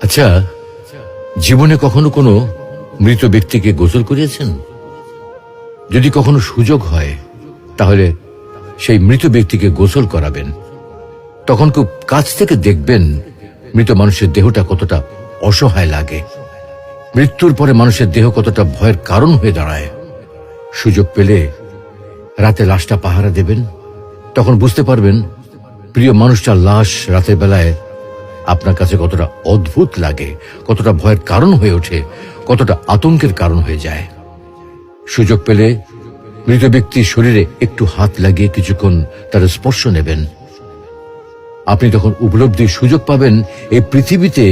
আচ্ছা, জীবনে কখনো কোনো মৃত ব্যক্তিকে গোসল করিয়েছেন? যদি কখনো সুযোগ হয় তাহলে সেই মৃত ব্যক্তিকে গোসল করাবেন। তখন খুব কাছ থেকে দেখবেন মৃত মানুষের দেহটা কতটা অসহায় লাগে, মৃত্যুর পরে মানুষের দেহ কতটা ভয়ের কারণ হয়ে দাঁড়ায়। সুযোগ পেলে রাতে লাশটা পাহারা দেবেন, তখন বুঝতে পারবেন প্রিয় মানুষটার লাশ রাতের বেলায় আপনার কাছে কতটা অদ্ভুত লাগে, কতটা ভয়ের কারণ হয়ে ওঠে, কতটা আতঙ্কের কারণ হয়ে যায়। সুযোগ পেলে মৃত ব্যক্তির শরীরে একটু হাত লাগিয়ে কিছুক্ষণ তার স্পর্শ নেবেন। আপনি তখন উপলব্ধির সুযোগ পাবেন এই পৃথিবীতে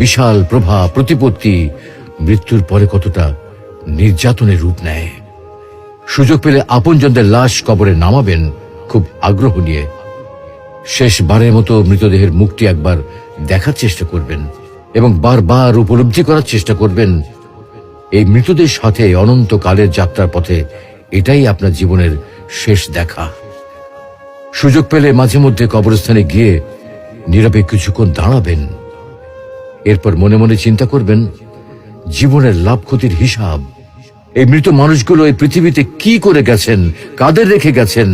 বিশাল প্রভা প্রতিপত্তি মৃত্যুর পরে কতটা নির্যাতনের রূপ নেয়। সুযোগ পেলে আপনজনদের লাশ কবরে নামাবেন খুব আগ্রহ নিয়ে। শেষবারের মতো মৃতদেহের মুখটি একবার দেখার চেষ্টা করবেন এবং বারবার উপলব্ধি করার চেষ্টা করবেন এই মৃতদের সাথে অনন্তকালের যাত্রার পথে এটাই আপনার জীবনের শেষ দেখা। সুযোগ পেলে মাঝে মধ্যে কবরস্থানে গিয়ে নীরবে কিছুক্ষণ দাঁড়াবেন। এরপর মনে মনে চিন্তা করবেন জীবনের লাভ ক্ষতির হিসাব। এই মৃত মানুষগুলো এই পৃথিবীতে কি করে গেছেন, কাদের রেখে গেছেন।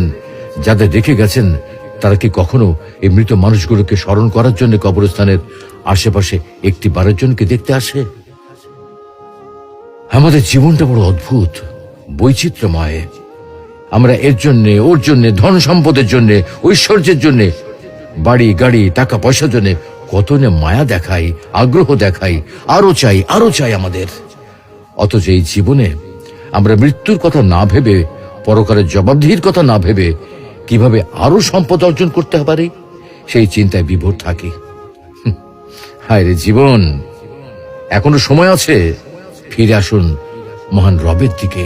যাদের রেখে গেছেন তারা কি কখনো এই মৃত মানুষগুলোকে স্মরণ করার জন্য কবরস্থানের আশেপাশে একটি বারের জন্য দেখতে আসে? আমাদের জীবনটা বড় অদ্ভুত, বৈচিত্র্যময়। আমরা এর জন্যে, ওর জন্যে, ধন সম্পদের জন্যে, ঐশ্বর্যের জন্যে, বাড়ি গাড়ি টাকা পয়সার জন্যে কত না মায়া দেখাই, আগ্রহ দেখাই, আরো চাই আরো চাই আমাদের। অথচ এই জীবনে আমরা মৃত্যুর কথা না ভেবে, পরকালের জবাবদিহির কথা না ভেবে কিভাবে আরো সম্পদ অর্জন করতে পারি সেই চিন্তায় বিভোর থাকি। হায় রে জীবন, এখনো সময় আছে, ফিরে আসুন মহান রবের দিকে।